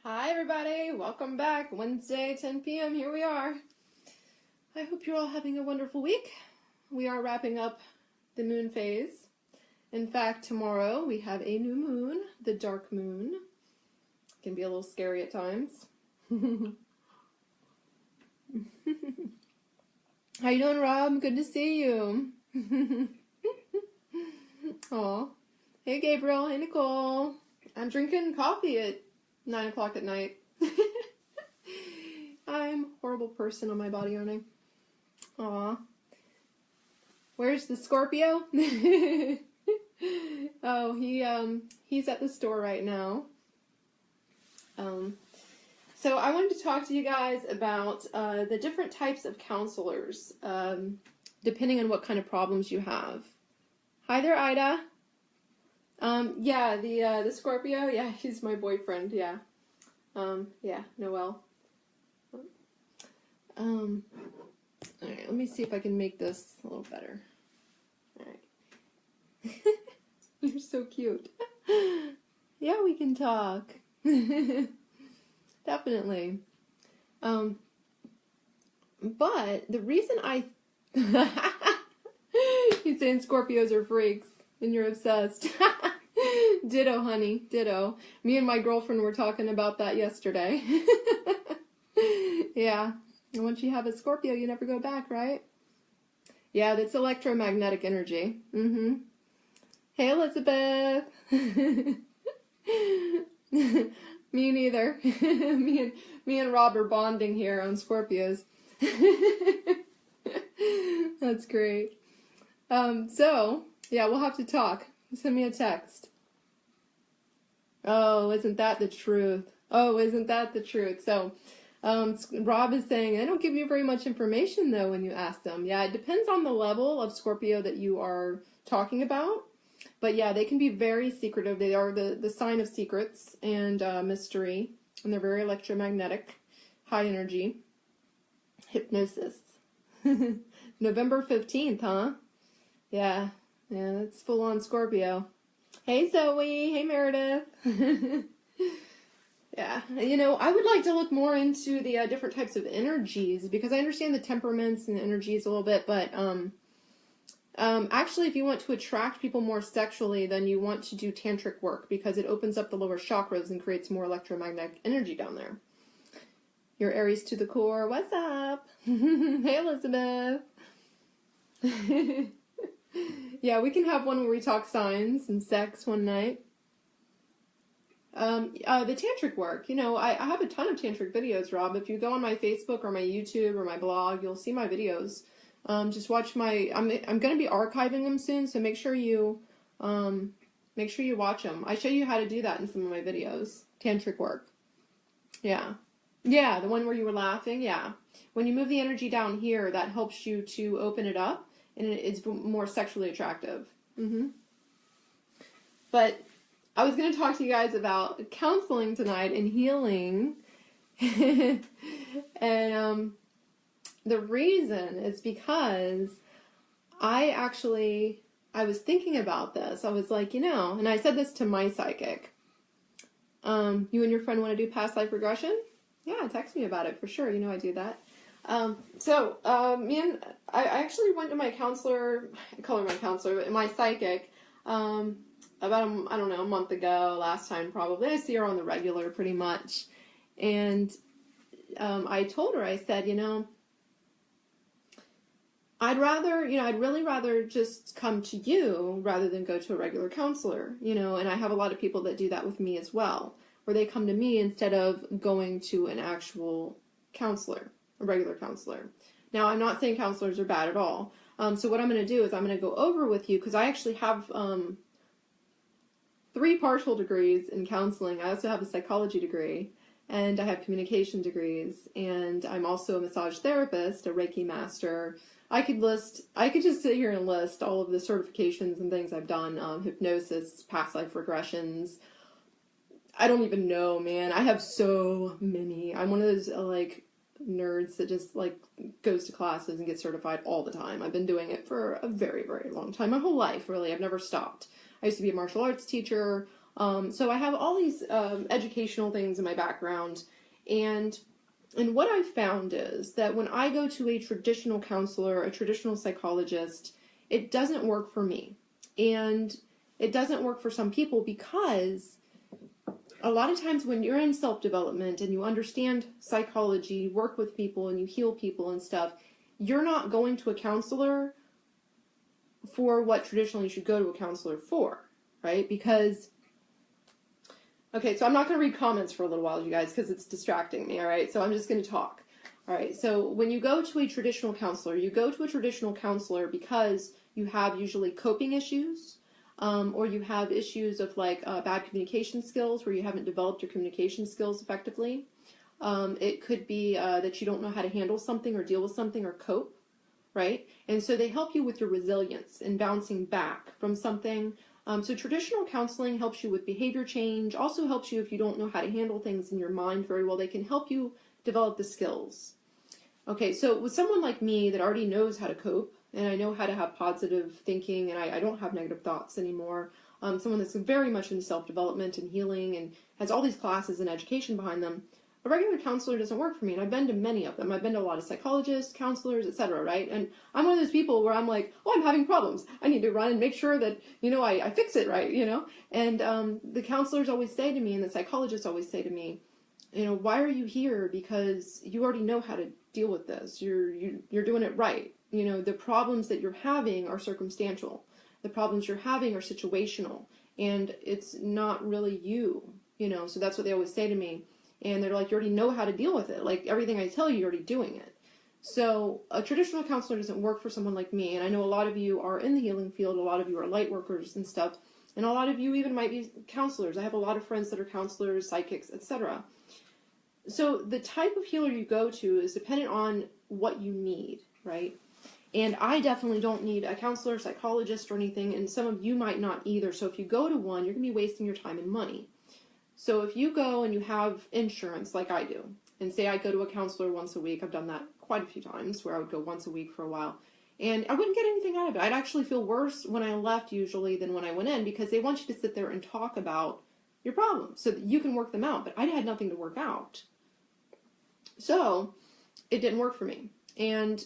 Hi everybody, welcome back. Wednesday, 10 p.m. Here we are. I hope you're all having a wonderful week. We are wrapping up the moon phase. In fact, tomorrow we have a new moon, the dark moon. It can be a little scary at times. How you doing, Rob? Good to see you. Aw. Hey, Gabriel. Hey, Nicole. I'm drinking coffee at 9 o'clock at night. I'm a horrible person on my body, aren't I? Aw. Where's the Scorpio? Oh, he's at the store right now. So I wanted to talk to you guys about the different types of counselors, depending on what kind of problems you have. Hi there, Ida. Yeah, the Scorpio, yeah, he's my boyfriend, yeah. Yeah, Noel. Alright, let me see if I can make this a little better. Alright. You're so cute. Yeah, we can talk. Definitely. But the reason he's saying Scorpios are freaks and you're obsessed. Ditto, honey, ditto. Me and my girlfriend were talking about that yesterday. Yeah. And once you have a Scorpio, you never go back, right? Yeah, that's electromagnetic energy. Mm-hmm. Hey, Elizabeth. Me neither. me and Rob are bonding here on Scorpios. That's great. So, yeah, we'll have to talk. Send me a text. Oh, isn't that the truth? Oh, isn't that the truth? So, Rob is saying, they don't give you very much information, though, when you ask them. Yeah, it depends on the level of Scorpio that you are talking about. But, yeah, they can be very secretive. They are the sign of secrets and mystery. And they're very electromagnetic, high energy. Hypnosis. November 15th, huh? Yeah, that's full-on Scorpio. Hey, Zoe. Hey, Meredith. Yeah, I would like to look more into the different types of energies because I understand the temperaments and energies a little bit, but actually, if you want to attract people more sexually, then you want to do tantric work because it opens up the lower chakras and creates more electromagnetic energy down there. Your Aries to the core. What's up? Hey, Elizabeth. Yeah, we can have one where we talk signs and sex one night. The tantric work, I have a ton of tantric videos, Rob. If you go on my Facebook or my YouTube or my blog, you'll see my videos. Just watch I'm going to be archiving them soon, so make sure you watch them. I show you how to do that in some of my videos. Tantric work. Yeah. Yeah, the one where you were laughing, yeah. When you move the energy down here, that helps you to open it up. And it's more sexually attractive. Mm-hmm. But I was going to talk to you guys about counseling tonight and healing. And the reason is because I was thinking about this. I was like, and I said this to my psychic. You and your friend want to do past life regression? Yeah, text me about it for sure. I do that. I actually went to my counselor, I call her my counselor, but my psychic, about, a month ago, last time probably. I see her on the regular pretty much. And, I told her, I said, I'd really rather just come to you rather than go to a regular counselor, and I have a lot of people that do that with me as well, where they come to me instead of going to an actual counselor. A regular counselor. Now, I'm not saying counselors are bad at all. So what I'm going to do is I'm going to go over with you because I actually have 3 partial degrees in counseling. I also have a psychology degree and I have communication degrees and I'm also a massage therapist, a Reiki master. I could just sit here and list all of the certifications and things I've done, hypnosis, past life regressions. I don't even know, man. I have so many. I'm one of those nerds that just goes to classes and gets certified all the time. I've been doing it for a very, very long time. My whole life, really. I've never stopped. I used to be a martial arts teacher. So I have all these educational things in my background, and what I've found is that when I go to a traditional counselor, a traditional psychologist, it doesn't work for me. And it doesn't work for some people because a lot of times when you're in self-development and you understand psychology, work with people and you heal people and stuff, you're not going to a counselor for what traditionally you should go to a counselor for, right? Because, okay, so I'm not going to read comments for a little while, you guys, because it's distracting me, all right? So I'm just going to talk. All right, so when you go to a traditional counselor, you go to a traditional counselor because you have usually coping issues, or you have issues of like bad communication skills where you haven't developed your communication skills effectively. It could be that you don't know how to handle something or deal with something or cope, right? And so they help you with your resilience and bouncing back from something. So traditional counseling helps you with behavior change, also helps you if you don't know how to handle things in your mind very well. They can help you develop the skills. Okay, so with someone like me that already knows how to cope, and I know how to have positive thinking, and I don't have negative thoughts anymore, someone that's very much into self-development and healing and has all these classes and education behind them, a regular counselor doesn't work for me, and I've been to many of them. I've been to a lot of psychologists, counselors, etc., right? And I'm one of those people where I'm like, oh, I'm having problems. I need to run and make sure that, I fix it right, And the counselors always say to me, and the psychologists always say to me, why are you here? Because you already know how to deal with this. You're doing it right. The problems that you're having are circumstantial. The problems you're having are situational, and it's not really you, So that's what they always say to me. And they're like, you already know how to deal with it. Like, everything I tell you, you're already doing it. So a traditional counselor doesn't work for someone like me. And I know a lot of you are in the healing field. A lot of you are light workers and stuff. And a lot of you even might be counselors. I have a lot of friends that are counselors, psychics, etc. So the type of healer you go to is dependent on what you need, right? And I definitely don't need a counselor, psychologist, or anything. And some of you might not either. So if you go to one, you're going to be wasting your time and money. So if you go and you have insurance like I do, and say I go to a counselor once a week, I've done that quite a few times where I would go once a week for a while, and I wouldn't get anything out of it. I'd actually feel worse when I left usually than when I went in, because they want you to sit there and talk about your problems so that you can work them out, but I had nothing to work out. So it didn't work for me. And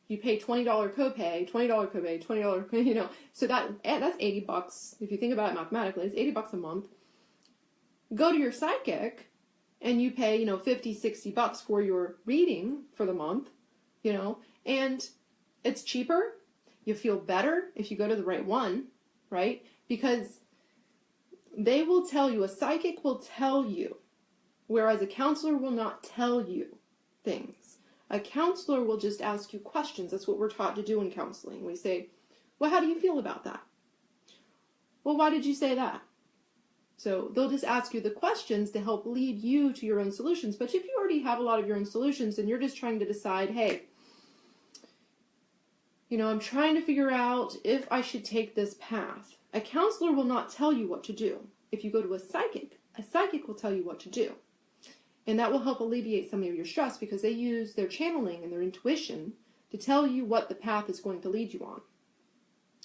you pay $20 copay, $20, so that's $80. If you think about it mathematically, it's $80 a month. Go to your psychic and you pay, $50, $60 for your reading for the month, and it's cheaper. You feel better if you go to the right one, right? Because they will tell you, a psychic will tell you, whereas a counselor will not tell you things. A counselor will just ask you questions. That's what we're taught to do in counseling. We say, well, how do you feel about that? Well, why did you say that? So they'll just ask you the questions to help lead you to your own solutions. But if you already have a lot of your own solutions and you're just trying to decide, hey, I'm trying to figure out if I should take this path, a counselor will not tell you what to do. If you go to a psychic will tell you what to do. And that will help alleviate some of your stress, because they use their channeling and their intuition to tell you what the path is going to lead you on.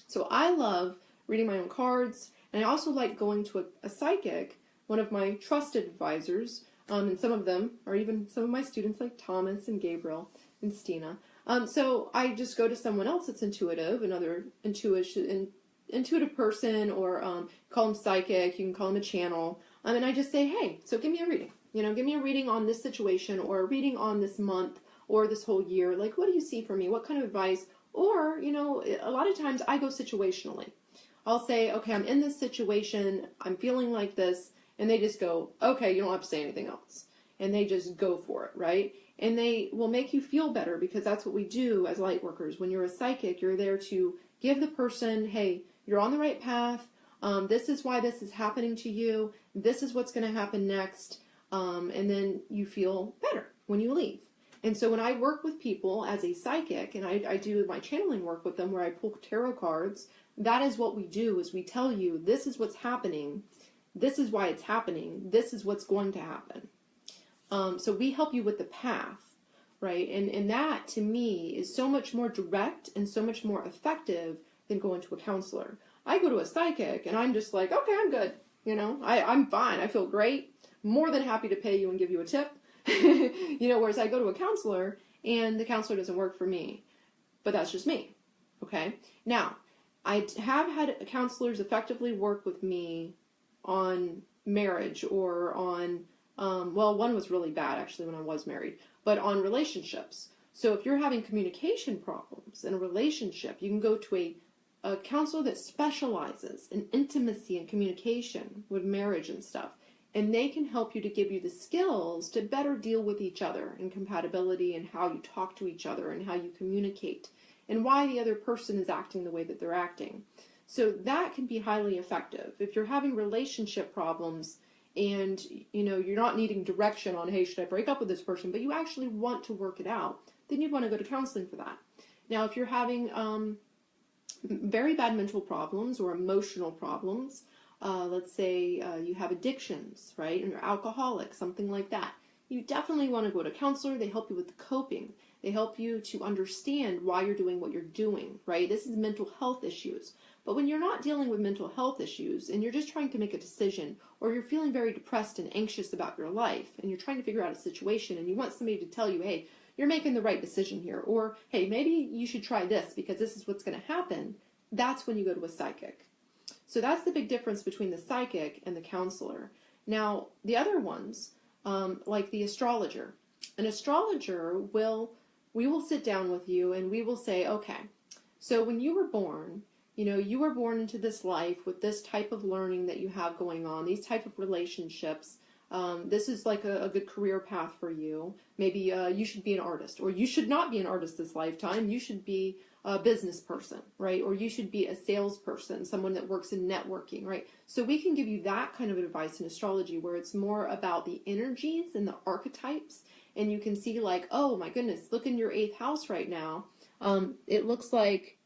So I love reading my own cards. And I also like going to a psychic, one of my trusted advisors, and some of them are even some of my students like Thomas and Gabriel and Stina. So I just go to someone else that's intuitive, another intuitive person, or call them psychic, you can call them a channel, and I just say, hey, so give me a reading. Give me a reading on this situation, or a reading on this month, or this whole year. Like, what do you see for me? What kind of advice? Or, a lot of times I go situationally. I'll say, okay, I'm in this situation, I'm feeling like this, and they just go, okay, you don't have to say anything else. And they just go for it, right? And they will make you feel better, because that's what we do as light workers. When you're a psychic, you're there to give the person, hey, you're on the right path, this is why this is happening to you, this is what's going to happen next, and then you feel better when you leave. And so when I work with people as a psychic, and I do my channeling work with them where I pull tarot cards, that is what we do, is we tell you, this is what's happening, this is why it's happening, this is what's going to happen. So we help you with the path, right? And that, to me, is so much more direct and so much more effective than going to a counselor. I go to a psychic, and I'm just like, okay, I'm good. You know, I'm fine. I feel great. More than happy to pay you and give you a tip. You know, whereas I go to a counselor and the counselor doesn't work for me. But that's just me. Okay? Now, I have had counselors effectively work with me on marriage or on, well, one was really bad actually when I was married, but on relationships. So if you're having communication problems in a relationship, you can go to a counselor that specializes in intimacy and communication with marriage and stuff. And they can help you to give you the skills to better deal with each other and compatibility and how you talk to each other and how you communicate and why the other person is acting the way that they're acting. So that can be highly effective. If you're having relationship problems and, you know, you're not needing direction on, hey, should I break up with this person, but you actually want to work it out, then you'd want to go to counseling for that. Now, if you're having very bad mental problems or emotional problems, let's say you have addictions, right, and you're alcoholic, something like that, you definitely want to go to a counselor. They help you with the coping. They help you to understand why you're doing what you're doing, right? This is mental health issues. But when you're not dealing with mental health issues and you're just trying to make a decision, or you're feeling very depressed and anxious about your life and you're trying to figure out a situation and you want somebody to tell you, hey, you're making the right decision here, or hey, maybe you should try this because this is what's going to happen, that's when you go to a psychic. So that's the big difference between the psychic and the counselor. Now, the other ones, like the astrologer. An astrologer we will sit down with you and we will say, okay, so when you were born, you know, you were born into this life with this type of learning that you have going on, these type of relationships. This is like a good career path for you. Maybe you should be an artist, or you should not be an artist this lifetime. You should be a business person, right? Or you should be a salesperson, someone that works in networking, right? So we can give you that kind of advice in astrology where it's more about the energies and the archetypes. And you can see like, oh my goodness, look in your 8th house right now. It looks like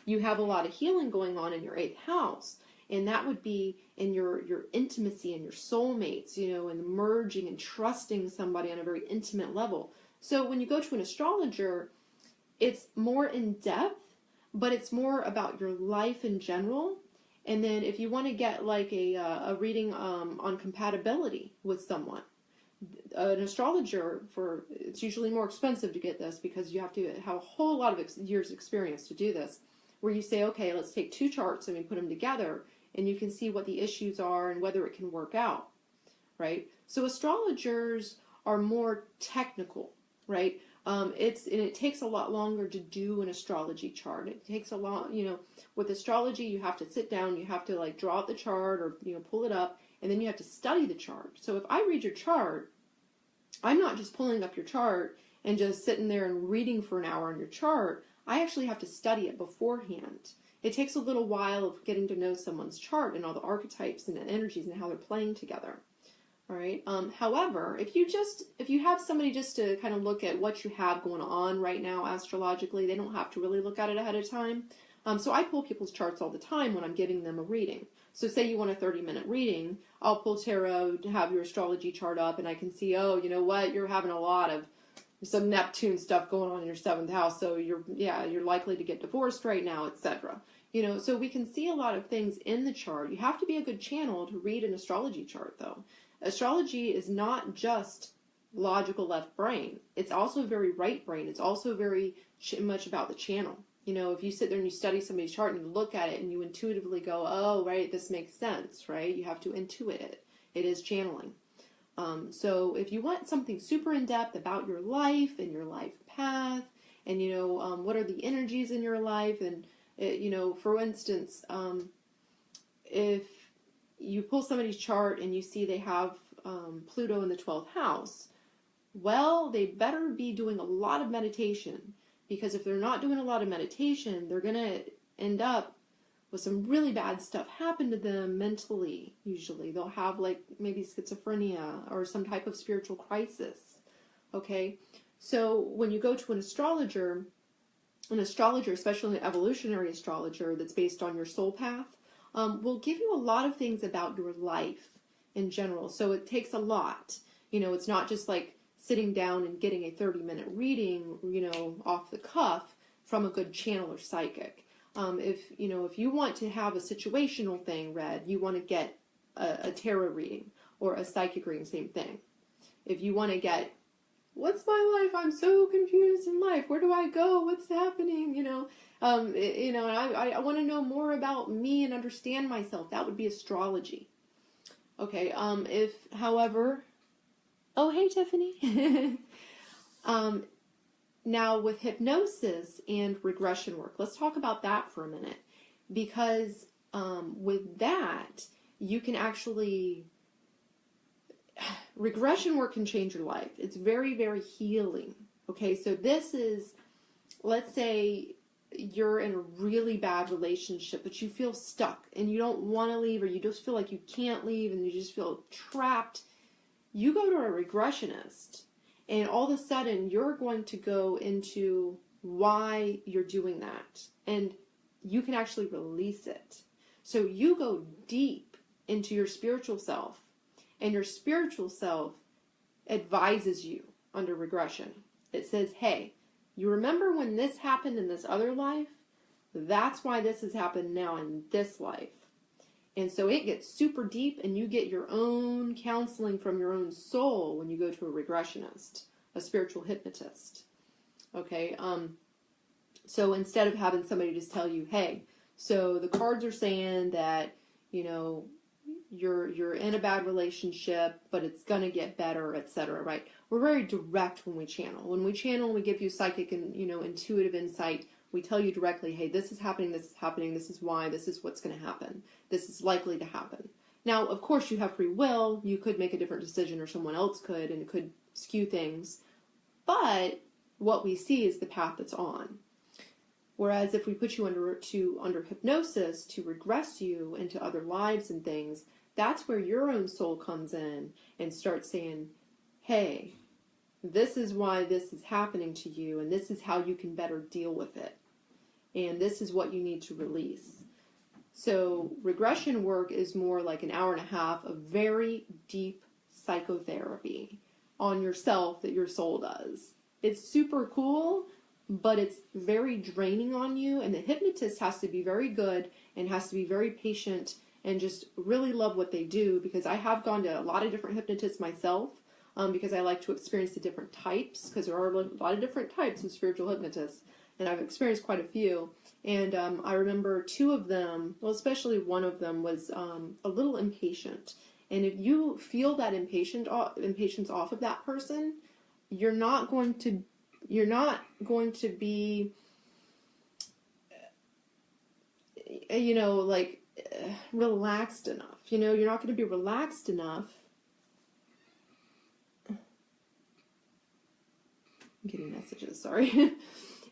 you have a lot of healing going on in your 8th house. And that would be in your intimacy and your soulmates, you know, and merging and trusting somebody on a very intimate level. So when you go to an astrologer, it's more in depth, but it's more about your life in general. And then if you want to get like a reading on compatibility with someone, an astrologer, it's usually more expensive to get this because you have to have a whole lot of years experience to do this, where you say, okay, let's take 2 charts and we put them together and you can see what the issues are and whether it can work out, right? So astrologers are more technical, right? It takes a lot longer to do an astrology chart. It takes a lot, you know, with astrology, you have to sit down, you have to like draw out the chart or, you know, pull it up, and then you have to study the chart. So if I read your chart, I'm not just pulling up your chart and just sitting there and reading for an hour on your chart. I actually have to study it beforehand. It takes a little while of getting to know someone's chart and all the archetypes and the energies and how they're playing together. All right. However, if you have somebody just to kind of look at what you have going on right now astrologically, they don't have to really look at it ahead of time. So I pull people's charts all the time when I'm giving them a reading. So say you want a 30-minute reading, I'll pull tarot to have your astrology chart up, and I can see, oh, you know what, you're having a lot of some Neptune stuff going on in your 7th house, so you're likely to get divorced right now, etc. You know, so we can see a lot of things in the chart. You have to be a good channel to read an astrology chart, though. Astrology is not just logical left brain. It's also very right brain. It's also very much about the channel. You know, if you sit there and you study somebody's chart and you look at it and you intuitively go, oh, right, this makes sense, right? You have to intuit it. It is channeling. So if you want something super in-depth about your life and your life path and, you know, what are the energies in your life and, you know, for instance, if you pull somebody's chart and you see they have Pluto in the 12th house, well, they better be doing a lot of meditation, because if they're not doing a lot of meditation, they're going to end up with some really bad stuff happen to them mentally. Usually they'll have like maybe schizophrenia or some type of spiritual crisis. Okay, so when you go to an astrologer, especially an evolutionary astrologer that's based on your soul path, will give you a lot of things about your life in general. So it takes a lot. You know, it's not just like sitting down and getting a 30-minute reading, you know, off the cuff from a good channel or psychic. If you want to have a situational thing read, you want to get a tarot reading or a psychic reading, same thing. If you want to get, what's my life? I'm so confused in life. Where do I go? What's happening? And I want to know more about me and understand myself. That would be astrology. Okay. If, however, oh, hey, Tiffany. Now with hypnosis and regression work, let's talk about that for a minute, because with that, you can actually, regression work can change your life. It's very, very healing. Okay, so this is, let's say you're in a really bad relationship, but you feel stuck and you don't want to leave, or you just feel like you can't leave and you just feel trapped. You go to a regressionist, and all of a sudden you're going to go into why you're doing that, and you can actually release it. So you go deep into your spiritual self, and your spiritual self advises you under regression. It says, hey, you remember when this happened in this other life? That's why this has happened now in this life. And so it gets super deep, and you get your own counseling from your own soul when you go to a regressionist, a spiritual hypnotist. Okay, so instead of having somebody just tell you, hey, so the cards are saying that, you're in a bad relationship, but it's going to get better, etc., right? We're very direct when we channel. When we channel, we give you psychic and, intuitive insight. We tell you directly, hey, this is happening, this is why, this is what's going to happen. This is likely to happen. Now, of course, you have free will. You could make a different decision, or someone else could, and it could skew things. But what we see is the path that's on. Whereas if we put you under hypnosis to regress you into other lives and things, that's where your own soul comes in and starts saying, hey, this is why this is happening to you, and this is how you can better deal with it. And this is what you need to release. So regression work is more like an hour and a half of very deep psychotherapy on yourself that your soul does. It's super cool, but it's very draining on you, and the hypnotist has to be very good and has to be very patient and just really love what they do, because I have gone to a lot of different hypnotists myself, because I like to experience the different types, because there are a lot of different types of spiritual hypnotists, and I've experienced quite a few. And I remember two of them, well, especially one of them was a little impatient. And if you feel that impatience off of that person, you're not going to be, relaxed enough. You're not going to be relaxed enough. I'm getting messages, sorry.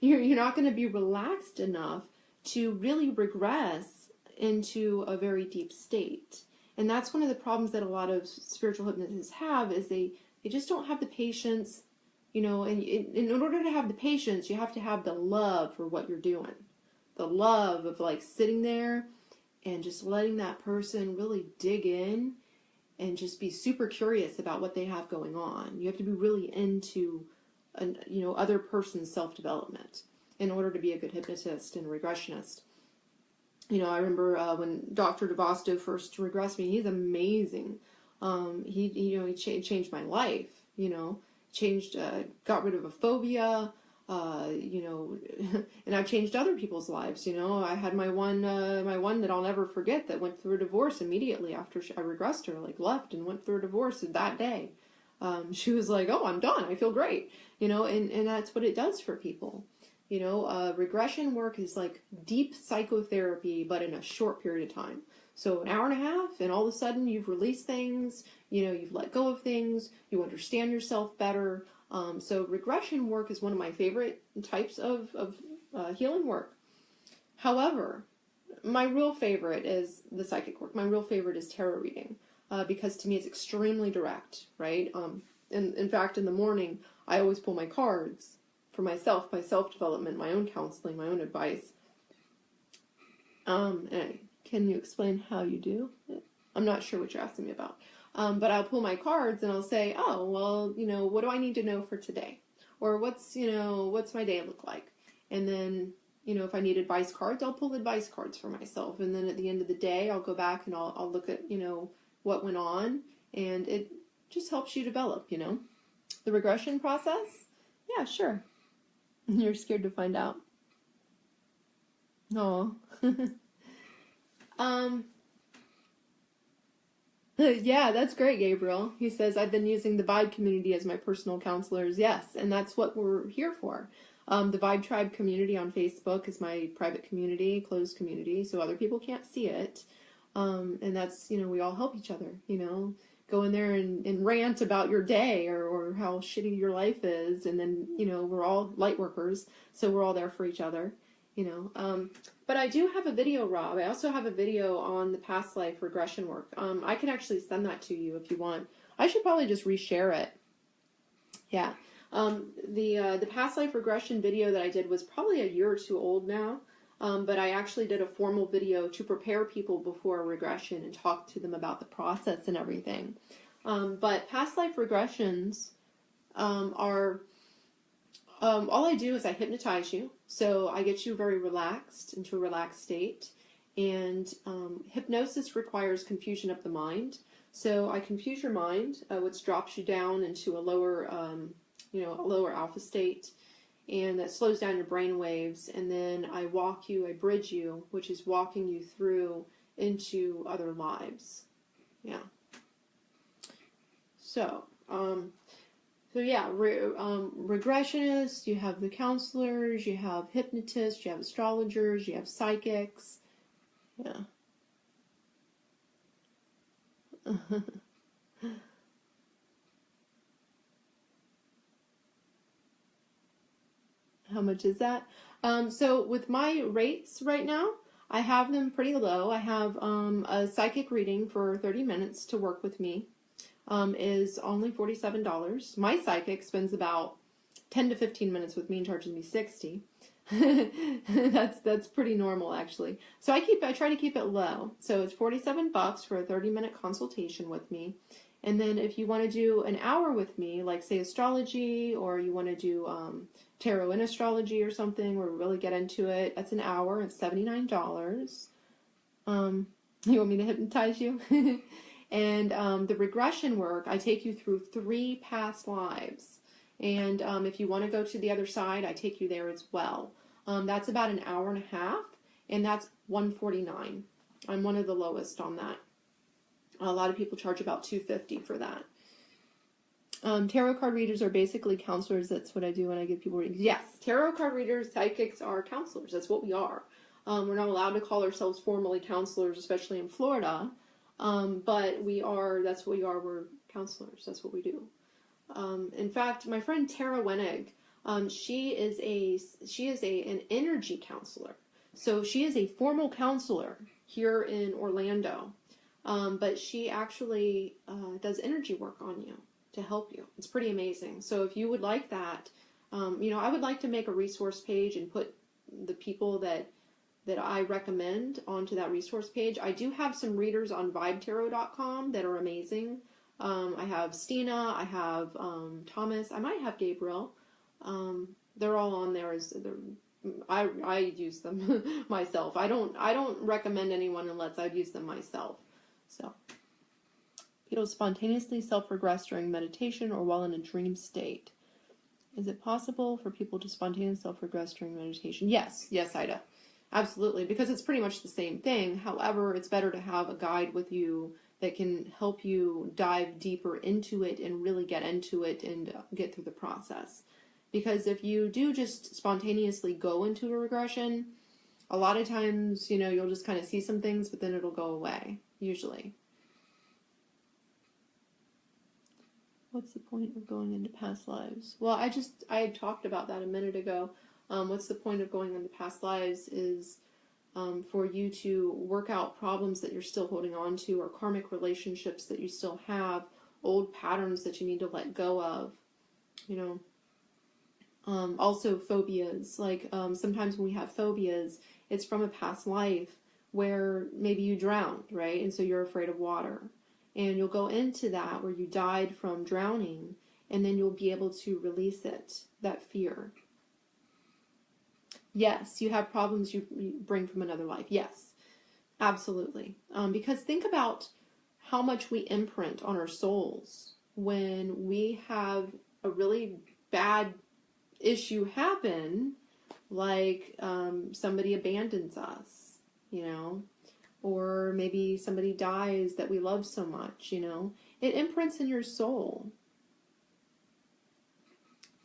You're not going to be relaxed enough to really regress into a very deep state. And that's one of the problems that a lot of spiritual hypnotists have, is they just don't have the patience, and in order to have the patience, you have to have the love for what you're doing. The love of sitting there and just letting that person really dig in and just be super curious about what they have going on. You have to be really into other person's self-development in order to be a good hypnotist and regressionist. I remember when Dr. DeVosto first regressed me. He's amazing. He changed my life. Got rid of a phobia. And I've changed other people's lives. I had my one that I'll never forget that went through a divorce immediately after I regressed her. Left and went through a divorce that day. She was like, "Oh, I'm done. I feel great." And that's what it does for people. Regression work is like deep psychotherapy, but in a short period of time. So an hour and a half, and all of a sudden you've released things, you've let go of things, you understand yourself better. So regression work is one of my favorite types of healing work. However, my real favorite is the psychic work. My real favorite is tarot reading, because to me it's extremely direct, right? In fact, in the morning, I always pull my cards for myself, my self-development, my own counseling, my own advice. And can you explain how you do it? I'm not sure what you're asking me about. But I'll pull my cards and I'll say, oh, well, what do I need to know for today? Or what's my day look like? And then, if I need advice cards, I'll pull advice cards for myself. And then at the end of the day, I'll go back and I'll look at, what went on, and it just helps you develop, you know. The regression process? Yeah, sure. You're scared to find out. Oh. Yeah, that's great, Gabriel. He says, I've been using the Vibe community as my personal counselors. Yes, and that's what we're here for. The Vibe Tribe community on Facebook is my private community, closed community, so other people can't see it. And that's, you know, we all help each other, you know. Go in there and rant about your day or how shitty your life is. And then, you know, we're all light workers, so we're all there for each other, you know. But I do have a video, Rob. I also have a video on the past life regression work. I can actually send that to you if you want. I should probably just reshare it. Yeah. The past life regression video that I did was probably a year or two old now. But I actually did a formal video to prepare people before a regression and talk to them about the process and everything. But past life regressions are, all I do is I hypnotize you. So I get you very relaxed, into a relaxed state. And hypnosis requires confusion of the mind. So I confuse your mind, which drops you down into a lower, a lower alpha state. And that slows down your brain waves, and then I bridge you, which is walking you through into other lives. Yeah. So, regressionists, you have the counselors, you have hypnotists, you have astrologers, you have psychics. Yeah. How much is that? So with my rates right now, I have them pretty low. I have a psychic reading for 30 minutes to work with me is only $47. My psychic spends about 10 to 15 minutes with me and charges me $60. That's pretty normal actually. So I try to keep it low. So it's $47 for a 30-minute consultation with me. And then if you want to do an hour with me, like say astrology, or you want to do tarot and astrology or something, where we really get into it, that's an hour. It's $79. You want me to hypnotize you? And the regression work, I take you through 3 past lives. And if you want to go to the other side, I take you there as well. That's about an hour and a half, and that's $149. I'm one of the lowest on that. A lot of people charge about $250 for that. Tarot card readers are basically counselors. That's what I do when I give people readings. Yes, tarot card readers, psychics are counselors. That's what we are. We're not allowed to call ourselves formally counselors, especially in Florida. But we are, that's what we are. We're counselors. That's what we do. In fact, my friend Tara Wenig, she is an energy counselor. So she is a formal counselor here in Orlando. But she actually does energy work on you to help you. It's pretty amazing. So if you would like that, I would like to make a resource page and put the people that I recommend onto that resource page. I do have some readers on vibetarot.com that are amazing. I have Stina, I have Thomas, I might have Gabriel. They're all on there. I use them myself. I don't recommend anyone unless I've used them myself. So, people spontaneously self-regress during meditation or while in a dream state. Is it possible for people to spontaneously self-regress during meditation? Yes, Ida. Absolutely, because it's pretty much the same thing. However, it's better to have a guide with you that can help you dive deeper into it and really get into it and get through the process. Because if you do just spontaneously go into a regression, a lot of times, you'll just kind of see some things, but then it'll go away, usually. What's the point of going into past lives? Well, I had talked about that a minute ago. What's the point of going into past lives is for you to work out problems that you're still holding on to, or karmic relationships that you still have, old patterns that you need to let go of, also phobias. Like sometimes when we have phobias, it's from a past life where maybe you drowned, right? And so you're afraid of water. And you'll go into that where you died from drowning, and then you'll be able to release it, that fear. Yes, you have problems you bring from another life. Yes, absolutely. Because think about how much we imprint on our souls when we have a really bad issue happen, like somebody abandons us, you know, or maybe somebody dies that we love so much, you know. It imprints in your soul.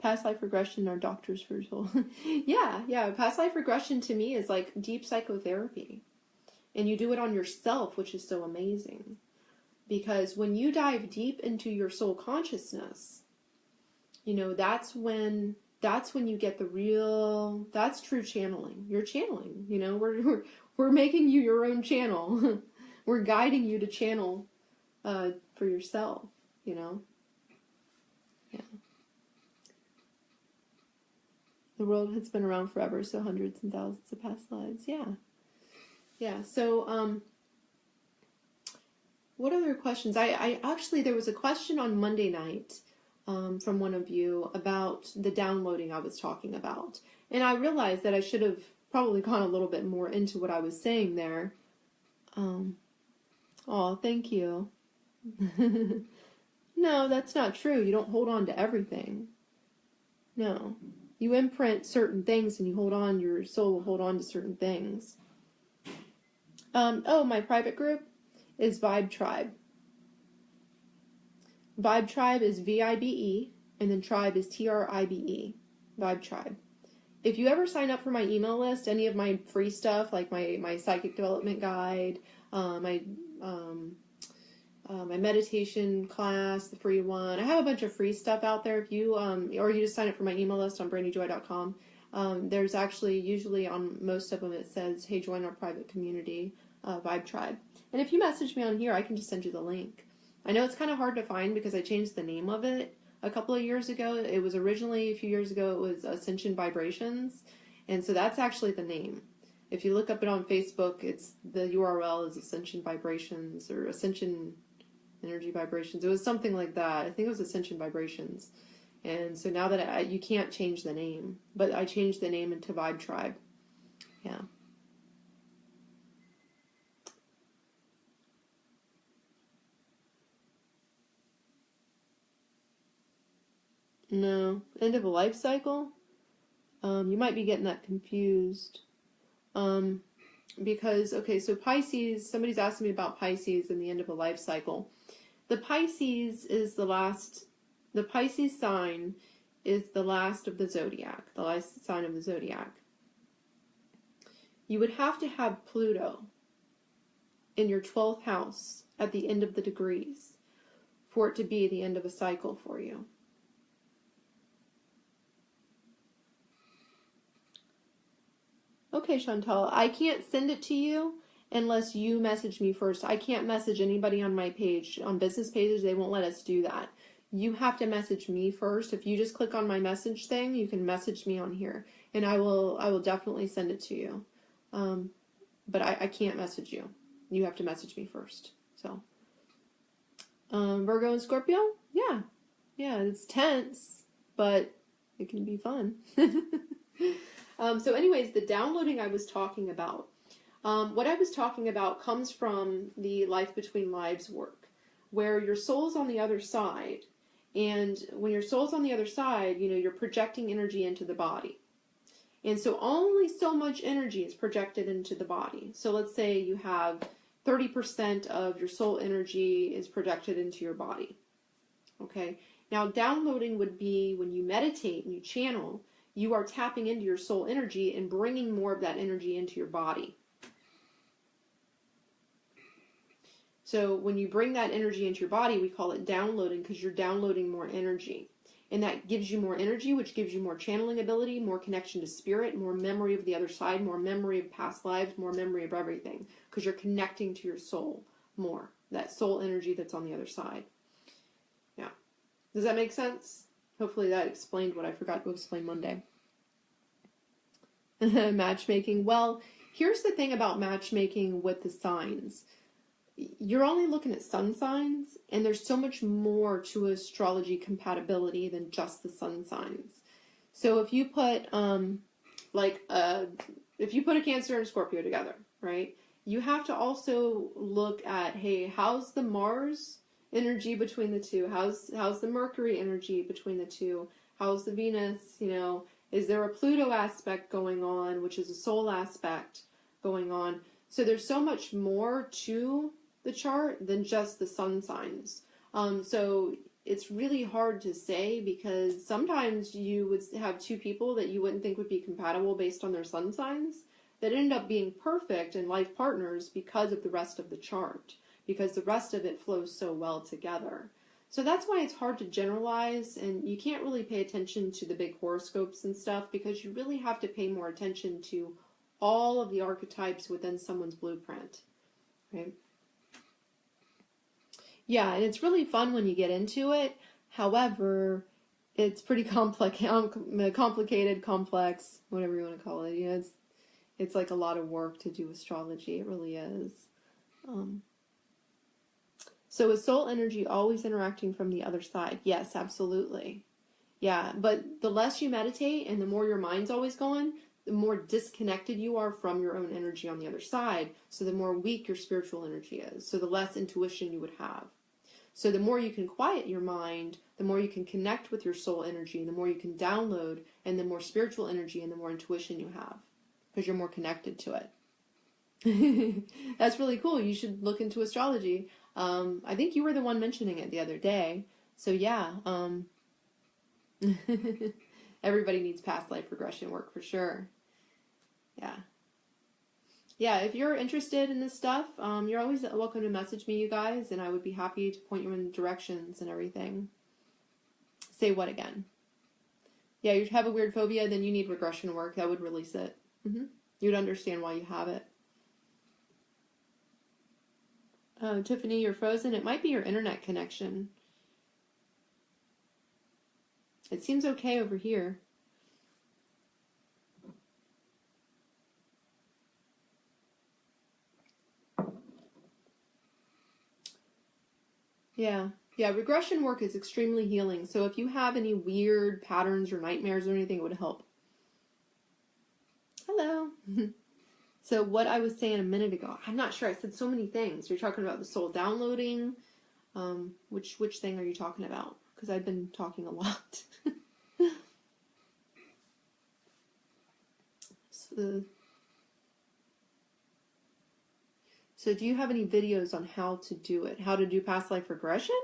Past life regression are doctors for your soul. yeah. Past life regression to me is like deep psychotherapy. And you do it on yourself, which is so amazing. Because when you dive deep into your soul consciousness, you know, that's when you get the real, that's true channeling. You're channeling, you know, we're making you your own channel. We're guiding you to channel for yourself, you know. Yeah. The world has been around forever, so hundreds and thousands of past lives. Yeah. So, what other questions? I actually, there was a question on Monday night from one of you about the downloading I was talking about. And I realized that I should have probably gone a little bit more into what I was saying there. Oh, thank you. No, that's not true. You don't hold on to everything. No. You imprint certain things and you hold on, your soul will hold on to certain things. Oh, my private group is Vibe Tribe. Vibe Tribe is VIBE, and then Tribe is TRIBE. Vibe Tribe. If you ever sign up for my email list, any of my free stuff, like my psychic development guide, my meditation class, the free one, I have a bunch of free stuff out there. If you or you just sign up for my email list on brandyjoy.com. There's actually, usually on most of them, it says, hey, join our private community, Vibe Tribe. And if you message me on here, I can just send you the link. I know it's kind of hard to find because I changed the name of it a couple of years ago. It was originally, a few years ago, it was Ascension Vibrations. And so that's actually the name. If you look up it on Facebook, it's the URL is Ascension Vibrations or Ascension Energy Vibrations. It was something like that. I think it was Ascension Vibrations. And so now that you can't change the name, but I changed the name into Vibe Tribe. Yeah. No. End of a life cycle? You might be getting that confused. Because, okay, so Pisces, somebody's asking me about Pisces and the end of a life cycle. The Pisces is the Pisces sign is the last of the zodiac, the last sign of the zodiac. You would have to have Pluto in your 12th house at the end of the degrees for it to be the end of a cycle for you. Okay, Chantal, I can't send it to you unless you message me first. I can't message anybody on my page. On business pages, they won't let us do that. You have to message me first. If you just click on my message thing, you can message me on here, and I will definitely send it to you. But I can't message you. You have to message me first. So, Virgo and Scorpio, yeah, it's tense, but it can be fun. So anyways, the downloading I was talking about, what I was talking about comes from the Life Between Lives work, where your soul's on the other side. And when your soul's on the other side, you know, you're projecting energy into the body. And so only so much energy is projected into the body. So let's say you have 30% of your soul energy is projected into your body. Okay. Now downloading would be when you meditate and you channel, you are tapping into your soul energy and bringing more of that energy into your body. So when you bring that energy into your body, we call it downloading because you're downloading more energy. And that gives you more energy, which gives you more channeling ability, more connection to spirit, more memory of the other side, more memory of past lives, more memory of everything. Because you're connecting to your soul more. That soul energy that's on the other side. Yeah. Does that make sense? Hopefully that explained what I forgot to explain Monday. Matchmaking. Well, here's the thing about matchmaking with the signs. You're only looking at sun signs, and there's so much more to astrology compatibility than just the sun signs. So if you put if you put a Cancer and a Scorpio together, right? you have to also look at, hey, how's the Mars energy between the two? How's the Mercury energy between the two? How's the Venus? You know, is there a Pluto aspect going on, which is a soul aspect going on? So there's so much more to the chart than just the sun signs. So it's really hard to say, because sometimes you would have two people that you wouldn't think would be compatible based on their sun signs that end up being perfect and life partners because of the rest of the chart, because the rest of it flows so well together. So that's why it's hard to generalize, and you can't really pay attention to the big horoscopes and stuff, because you really have to pay more attention to all of the archetypes within someone's blueprint, right? Yeah, and it's really fun when you get into it. However, it's pretty complicated, complex, whatever you want to call it. You know, it's like a lot of work to do astrology. It really is. So is soul energy always interacting from the other side? Yes, absolutely. Yeah, but the less you meditate and the more your mind's always going, the more disconnected you are from your own energy on the other side. So the more weak your spiritual energy is. So the less intuition you would have. So the more you can quiet your mind, the more you can connect with your soul energy, and the more you can download, and the more spiritual energy and the more intuition you have, because you're more connected to it. That's really cool. You should look into astrology. I think you were the one mentioning it the other day. So yeah, everybody needs past life regression work for sure. Yeah. Yeah, if you're interested in this stuff, you're always welcome to message me, you guys, and I would be happy to point you in directions and everything. Say what again? Yeah, you have a weird phobia, then you need regression work. That would release it. You'd understand why you have it. Tiffany, you're frozen. It might be your internet connection. It seems okay over here. Yeah, regression work is extremely healing. So if you have any weird patterns or nightmares or anything, it would help. Hello. So what I was saying a minute ago, I'm not sure. I said so many things. You're talking about the soul downloading. Which thing are you talking about? Because I've been talking a lot. So do you have any videos on how to do it? How to do past life regression?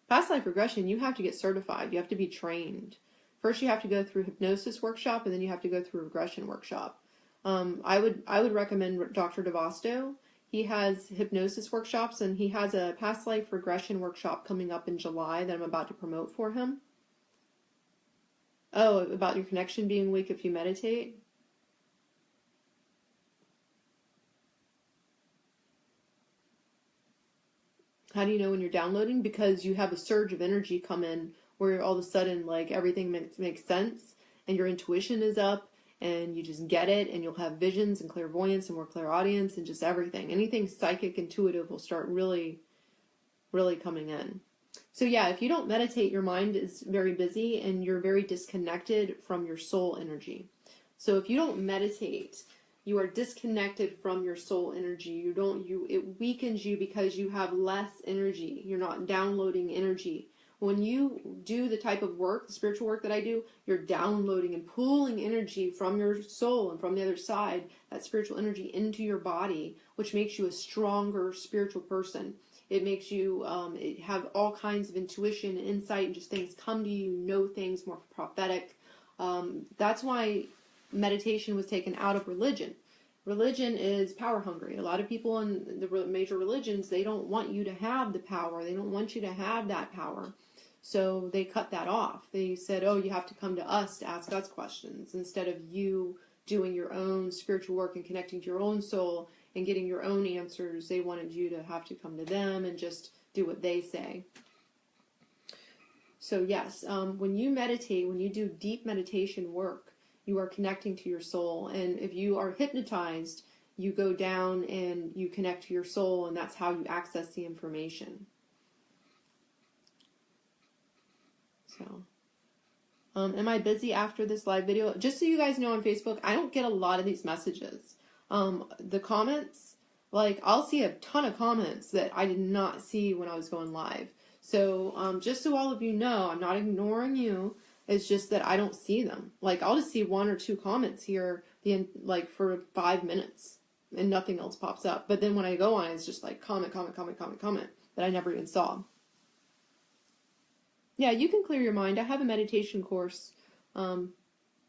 Past life regression, you have to get certified. You have to be trained. First, you have to go through hypnosis workshop, and then you have to go through regression workshop. I would recommend Dr. DeVosto. He has hypnosis workshops, and he has a past life regression workshop coming up in July that I'm about to promote for him. Oh, about your connection being weak if you meditate? How do you know when you're downloading? Because you have a surge of energy come in where all of a sudden, like, everything makes sense, and your intuition is up, and you just get it, and you'll have visions and clairvoyance and more clairaudience and just everything. Anything psychic, intuitive will start really, really coming in. So yeah, if you don't meditate, your mind is very busy and you're very disconnected from your soul energy. So if you don't meditate, you are disconnected from your soul energy. It weakens you because you have less energy. You're not downloading energy. When you do the type of work, the spiritual work that I do, you're downloading and pulling energy from your soul and from the other side, that spiritual energy into your body, which makes you a stronger spiritual person. It makes you have all kinds of intuition and insight, and just things come to you, know things, more prophetic. That's why meditation was taken out of religion. Religion is power hungry. A lot of people in the major religions, they don't want you to have the power. They don't want you to have that power. So they cut that off. They said, oh, you have to come to us to ask us questions, instead of you doing your own spiritual work and connecting to your own soul and getting your own answers. They wanted you to have to come to them and just do what they say. So yes, when you meditate, when you do deep meditation work, you are connecting to your soul. And if you are hypnotized, you go down and you connect to your soul, and that's how you access the information. So, am I busy after this live video? Just so you guys know, on Facebook, I don't get a lot of these messages. The comments, Like, I'll see a ton of comments that I did not see when I was going live. So, just so all of you know, I'm not ignoring you. It's just that I don't see them. Like, I'll just see 1 or 2 comments here, like, for 5 minutes, and nothing else pops up. But then when I go on, it's just like comment, comment, comment, comment, comment that I never even saw. Yeah, you can clear your mind. I have a meditation course, and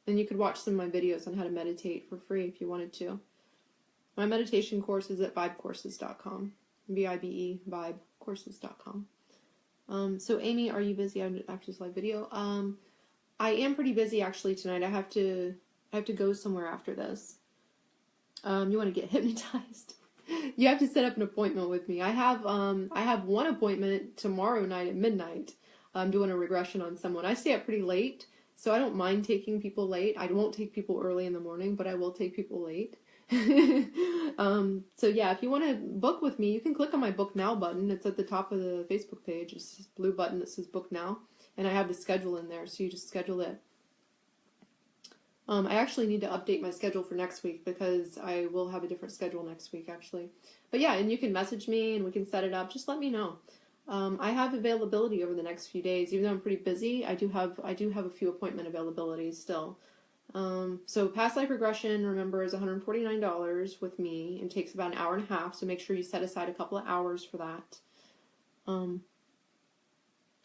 you could watch some of my videos on how to meditate for free if you wanted to. My meditation course is at vibecourses.com. VIBE, vibecourses.com. So Amy, are you busy after this live video? I am pretty busy actually tonight. I have to go somewhere after this. You want to get hypnotized? You have to set up an appointment with me. I have one appointment tomorrow night at midnight. I'm doing a regression on someone. I stay up pretty late, so I don't mind taking people late. I won't take people early in the morning, but I will take people late. So yeah, if you want to book with me, you can click on my book now button. It's at the top of the Facebook page. It's this blue button that says book now, and I have the schedule in there, so you just schedule it. I actually need to update my schedule for next week because I will have a different schedule next week actually. But yeah, and you can message me and we can set it up. Just let me know. I have availability over the next few days. Even though I'm pretty busy, I do have a few appointment availabilities still. So past life regression, remember, is $149 with me and takes about an hour and a half. So make sure you set aside a couple of hours for that.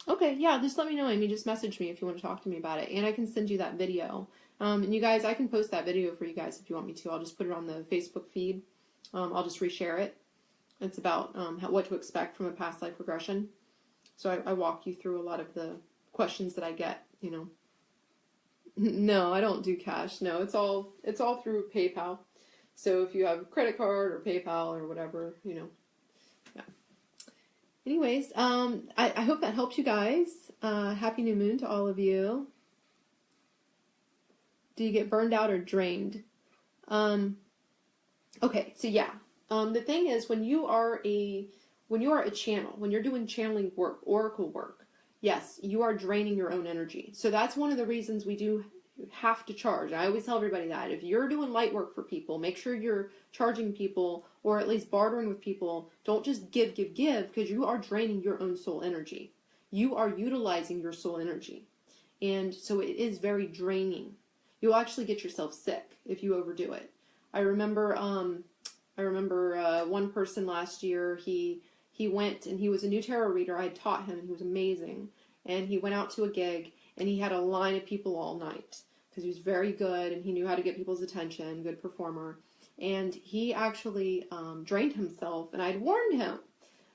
Okay, yeah, just let me know, Amy. Just message me if you want to talk to me about it, and I can send you that video. And you guys, I can post that video for you guys if you want me to. I'll just put it on the Facebook feed. I'll just reshare it. It's about what to expect from a past life regression. So I walk you through a lot of the questions that I get, you know. No, I don't do cash. No, it's all through PayPal. So if you have a credit card or PayPal or whatever, you know. Yeah. Anyways, I hope that helps you guys. Happy new moon to all of you. Do you get burned out or drained? Okay, so yeah. The thing is, when you are a channel, when you're doing channeling work, oracle work, yes, you are draining your own energy. So that's one of the reasons we do have to charge. I always tell everybody that. If you're doing light work for people, make sure you're charging people or at least bartering with people. Don't just give, because you are draining your own soul energy. You are utilizing your soul energy. And so it is very draining. You'll actually get yourself sick if you overdo it. I remember one person last year, he went and he was a new tarot reader. I had taught him and he was amazing. And he went out to a gig and he had a line of people all night because he was very good and he knew how to get people's attention, good performer. And he actually drained himself, and I'd warned him,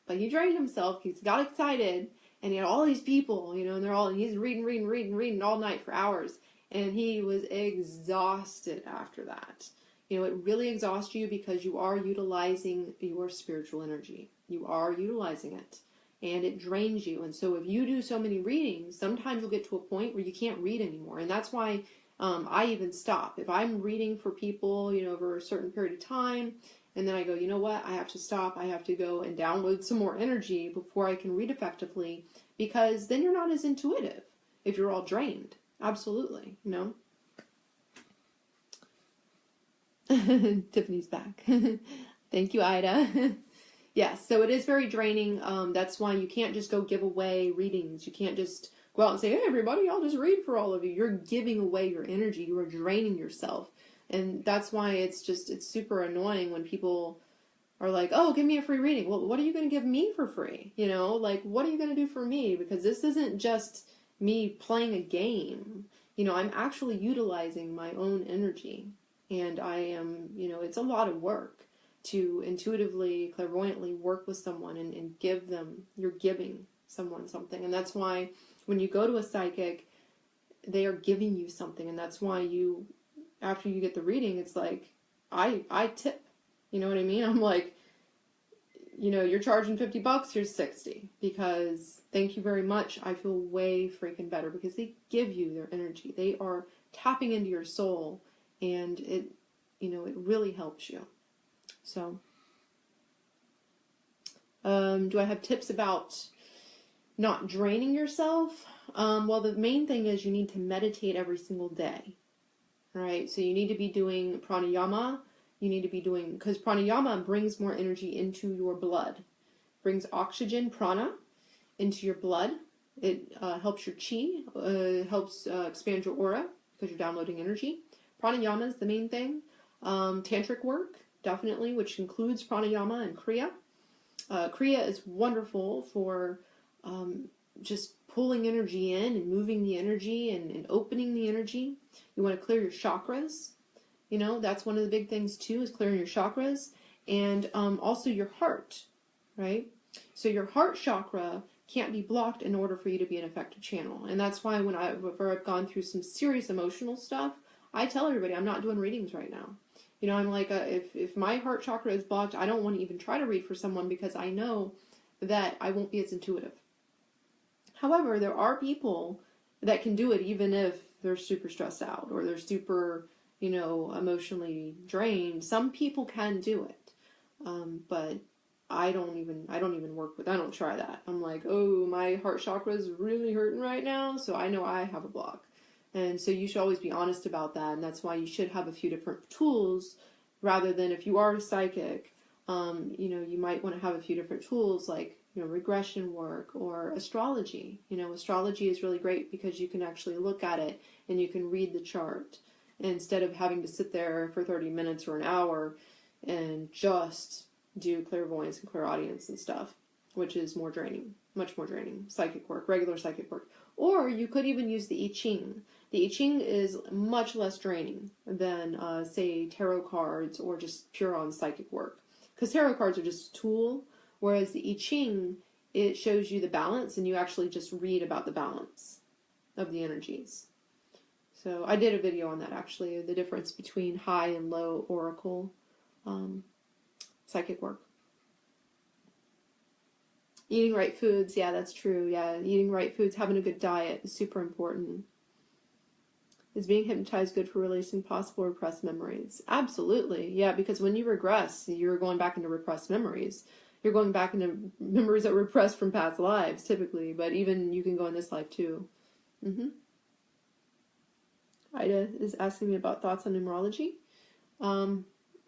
but he drained himself. He got excited and he had all these people, you know, and he's reading all night for hours. And he was exhausted after that. You know, it really exhausts you because you are utilizing your spiritual energy. You are utilizing it. And it drains you. And so if you do so many readings, sometimes you'll get to a point where you can't read anymore. And that's why I even stop. If I'm reading for people, you know, over a certain period of time, and then I go, you know what, I have to stop. I have to go and download some more energy before I can read effectively. Because then you're not as intuitive if you're all drained. Absolutely, you know. Tiffany's back. Thank you, Ida. Yes, so it is very draining. That's why you can't just go give away readings. You can't just go out and say, hey, everybody, I'll just read for all of you. You're giving away your energy. You are draining yourself. And that's why it's super annoying when people are like, oh, give me a free reading. Well, what are you going to give me for free? You know, like, what are you going to do for me? Because this isn't just me playing a game. You know, I'm actually utilizing my own energy. And I am, you know, it's a lot of work to intuitively, clairvoyantly work with someone and give them, you're giving someone something. And that's why when you go to a psychic, they are giving you something. And that's why you, after you get the reading, it's like, I tip. You know what I mean? I'm like, you know, you're charging $50, here's 60. Because thank you very much. I feel way freaking better because they give you their energy. They are tapping into your soul. And it, you know, it really helps you. So, do I have tips about not draining yourself? Well, the main thing is you need to meditate every single day, right? So you need to be doing pranayama you need to be doing, because pranayama brings more energy into your blood, brings oxygen, prana, into your blood. It helps your chi, helps expand your aura because you're downloading energy. Pranayama is the main thing. Tantric work, definitely, which includes pranayama and kriya. Kriya is wonderful for just pulling energy in and moving the energy and opening the energy. You want to clear your chakras. You know, that's one of the big things too, is clearing your chakras. And also your heart, right? So your heart chakra can't be blocked in order for you to be an effective channel. And that's why whenever I've gone through some serious emotional stuff, I tell everybody I'm not doing readings right now. You know, I'm like, if my heart chakra is blocked, I don't want to even try to read for someone because I know that I won't be as intuitive. However, there are people that can do it even if they're super stressed out or they're super, you know, emotionally drained. Some people can do it. But I don't try that. I'm like, oh, my heart chakra is really hurting right now, so I know I have a block. And so you should always be honest about that, and that's why you should have a few different tools, rather than if you are psychic, you know, you might want to have a few different tools like, you know, regression work or astrology. You know, astrology is really great because you can actually look at it and you can read the chart instead of having to sit there for 30 minutes or an hour and just do clairvoyance and clairaudience and stuff, which is more draining, much more draining. Psychic work, regular psychic work. Or you could even use the I Ching. The I Ching is much less draining than, say, tarot cards or just pure on psychic work. Because tarot cards are just a tool, whereas the I Ching, it shows you the balance and you actually just read about the balance of the energies. So I did a video on that actually, the difference between high and low oracle psychic work. Eating right foods, yeah, that's true. Yeah, eating right foods, having a good diet is super important. Is being hypnotized good for releasing possible repressed memories? Absolutely, yeah, because when you regress, you're going back into repressed memories. You're going back into memories that were repressed from past lives, typically, but even you can go in this life too. Ida is asking me about thoughts on numerology.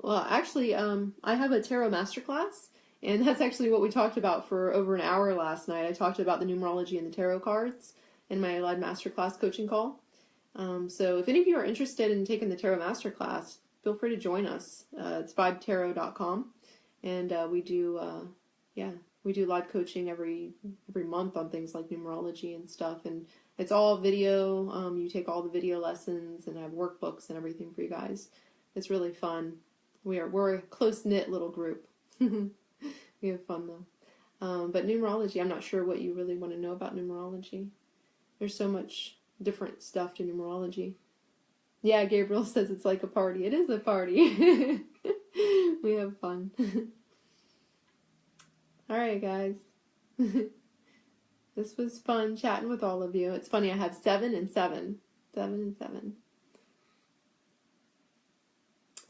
Well, actually, I have a tarot masterclass, and that's actually what we talked about for over an hour last night. I talked about the numerology and the tarot cards in my live masterclass coaching call. So if any of you are interested in taking the tarot masterclass, feel free to join us. It's vibetarot.com, and we do live coaching every month on things like numerology and stuff, and it's all video. You take all the video lessons, and I have workbooks and everything for you guys. It's really fun. We're a close-knit little group. We have fun though. But numerology, I'm not sure what you really want to know about numerology. There's so much different stuff to numerology. Yeah, Gabriel says it's like a party. It is a party. We have fun. Alright guys. This was fun chatting with all of you. It's funny, I have 7 and 7. 7 and 7.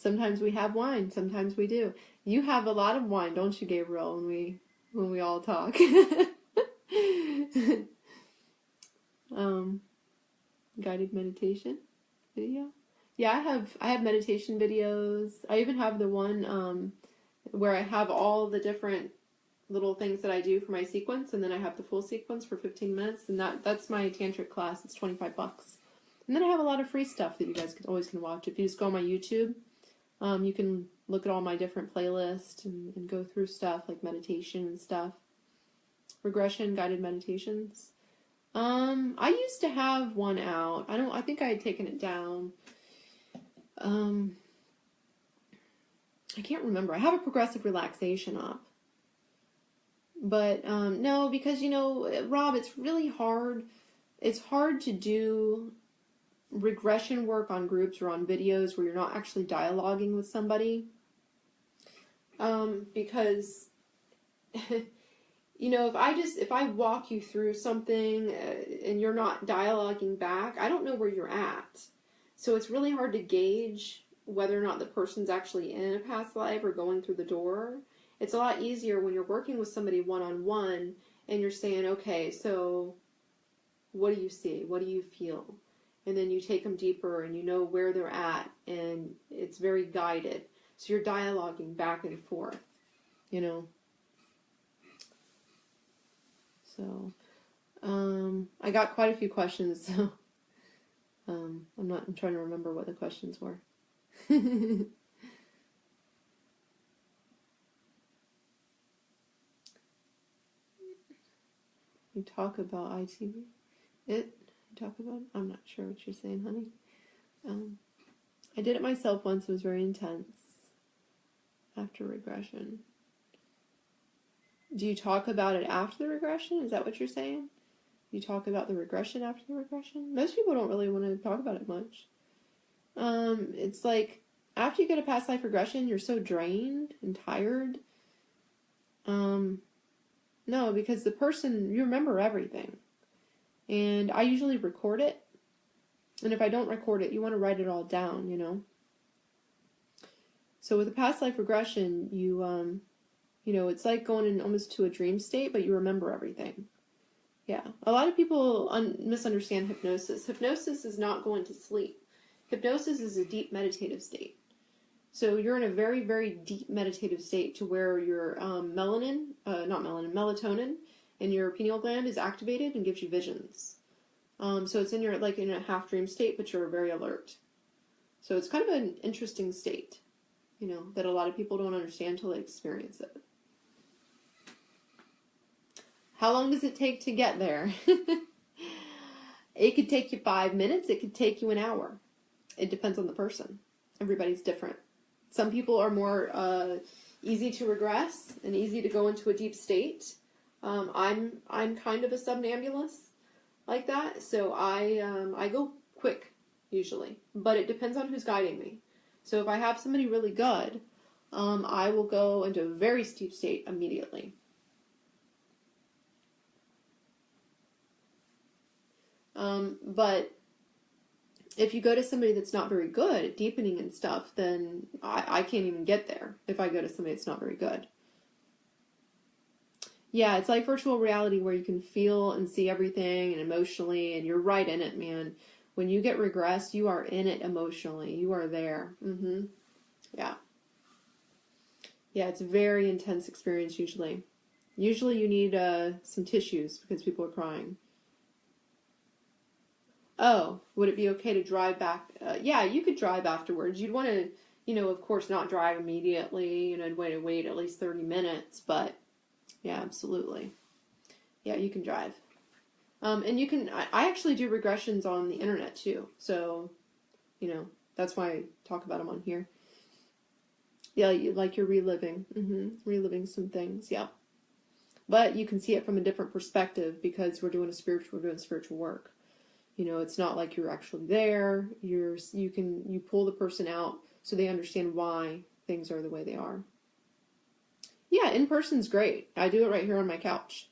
Sometimes we have wine, sometimes we do. You have a lot of wine, don't you, Gabriel, when we all talk? Guided meditation video. Yeah, I have meditation videos. I even have the one where I have all the different little things that I do for my sequence, and then I have the full sequence for 15 minutes, and that's my tantric class. It's $25. And then I have a lot of free stuff that you guys always can watch. If you just go on my YouTube, you can look at all my different playlists and go through stuff like meditation and stuff. Regression, guided meditations. I used to have one out. I think I had taken it down. I can't remember. I have a progressive relaxation up. But, no, because, you know, Rob, it's really hard. It's hard to do regression work on groups or on videos where you're not actually dialoguing with somebody. Because, you know, if I walk you through something and you're not dialoguing back, I don't know where you're at. So it's really hard to gauge whether or not the person's actually in a past life or going through the door. It's a lot easier when you're working with somebody one-on-one and you're saying, okay, so what do you see? What do you feel? And then you take them deeper and you know where they're at, and it's very guided. So you're dialoguing back and forth, you know. So, I got quite a few questions, so I'm trying to remember what the questions were. You talk about ITV? I'm not sure what you're saying, honey. I did it myself once. It was very intense. After regression. Do you talk about it after the regression? Is that what you're saying? You talk about the regression after the regression? Most people don't really want to talk about it much. It's like, after you get a past life regression, you're so drained and tired. No, because the person, you remember everything. And I usually record it. And if I don't record it, you want to write it all down, you know. So with a past life regression, you know, it's like going in almost to a dream state, but you remember everything. Yeah. A lot of people misunderstand hypnosis. Hypnosis is not going to sleep. Hypnosis is a deep meditative state. So you're in a very, very deep meditative state to where your melatonin in your pineal gland is activated and gives you visions. So it's in a half dream state, but you're very alert. So it's kind of an interesting state, you know, that a lot of people don't understand until they experience it. How long does it take to get there? It could take you 5 minutes. It could take you an hour. It depends on the person. Everybody's different. Some people are more easy to regress and easy to go into a deep state. I'm kind of a somnambulist like that, so I go quick usually, but it depends on who's guiding me. So if I have somebody really good, I will go into a very deep state immediately. But if you go to somebody that's not very good at deepening and stuff, then I can't even get there if I go to somebody that's not very good. Yeah, it's like virtual reality where you can feel and see everything and emotionally, and you're right in it, man. When you get regressed, you are in it emotionally. You are there. Yeah. Yeah, it's a very intense experience usually. Usually you need some tissues because people are crying. Oh, would it be okay to drive back? Yeah, you could drive afterwards. You'd want to, you know, of course, not drive immediately. You know, wait at least 30 minutes. But, yeah, absolutely. Yeah, you can drive. And you can, I actually do regressions on the internet, too. So, you know, that's why I talk about them on here. Yeah, you're reliving. Reliving some things, yeah. But you can see it from a different perspective because we're doing spiritual work. You know, it's not like you're actually there. You pull the person out so they understand why things are the way they are. Yeah, in person's great. I do it right here on my couch.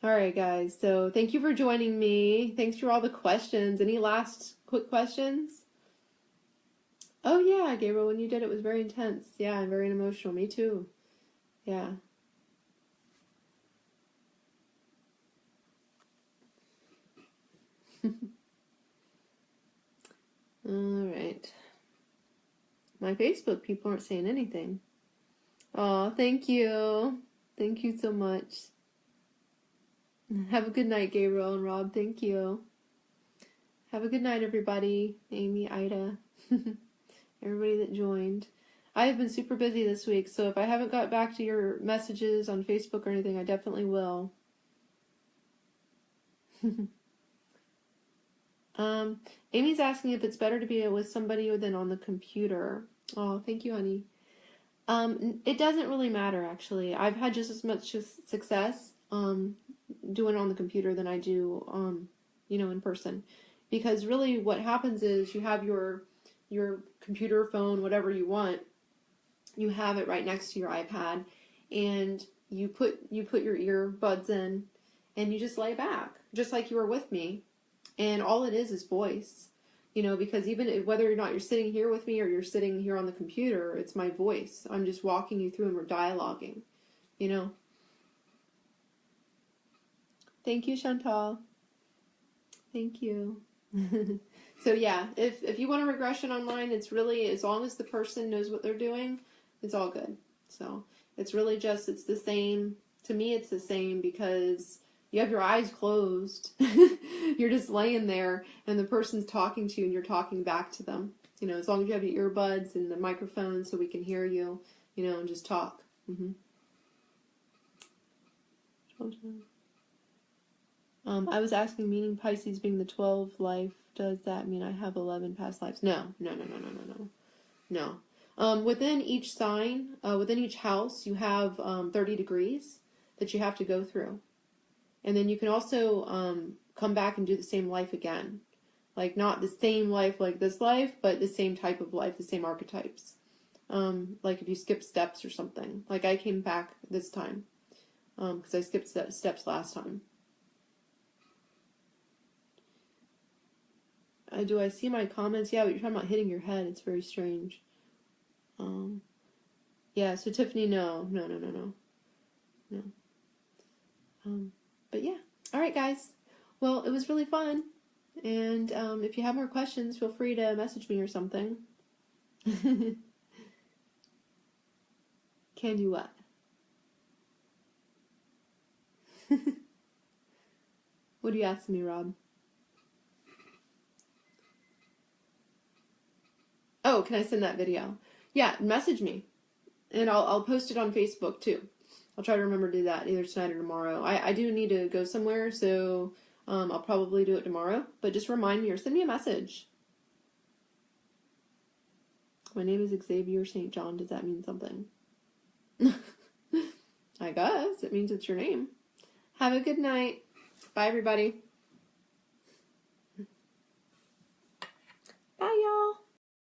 All right, guys. So thank you for joining me. Thanks for all the questions. Any last quick questions? Oh, yeah, Gabriel, when you did it was very intense. Yeah, and very emotional. Me too. Yeah. All right. My Facebook people aren't saying anything. Oh, thank you. Thank you so much. Have a good night, Gabriel and Rob. Thank you. Have a good night, everybody. Amy, Ida, everybody that joined. I have been super busy this week, so if I haven't got back to your messages on Facebook or anything, I definitely will. Amy's asking if it's better to be with somebody than on the computer. Oh, thank you, honey. It doesn't really matter, actually. I've had just as much success doing it on the computer than I do, you know, in person. Because really what happens is you have your computer, phone, whatever you want, you have it right next to your iPad, and you put your earbuds in, and you just lay back, just like you were with me. And all it is voice, you know, because even whether or not you're sitting here with me or you're sitting here on the computer, it's my voice. I'm just walking you through and we're dialoguing, you know. Thank you, Chantal. Thank you. So yeah, if you want a regression online, it's really, as long as the person knows what they're doing, it's all good. So it's really just, it's the same. To me, it's the same because you have your eyes closed. You're just laying there and the person's talking to you and you're talking back to them. You know, as long as you have your earbuds and the microphone so we can hear you, you know, and just talk. I was asking, meaning Pisces being the 12th life, does that mean I have 11 past lives? No. Within each sign, within each house, you have 30 degrees that you have to go through. And then you can also come back and do the same life again. Like, not the same life like this life, but the same type of life, the same archetypes. Like if you skip steps or something. Like I came back this time because I skipped steps last time. Do I see my comments? Yeah, but you're talking about hitting your head. It's very strange. Yeah, so Tiffany, no. But yeah. All right, guys. Well, it was really fun. And if you have more questions, feel free to message me or something. Can you what? What are you asking me, Rob? Oh, can I send that video? Yeah, message me. And I'll post it on Facebook too. I'll try to remember to do that either tonight or tomorrow. I do need to go somewhere, so I'll probably do it tomorrow. But just remind me or send me a message. My name is Xavier St. John. Does that mean something? I guess. It means it's your name. Have a good night. Bye, everybody.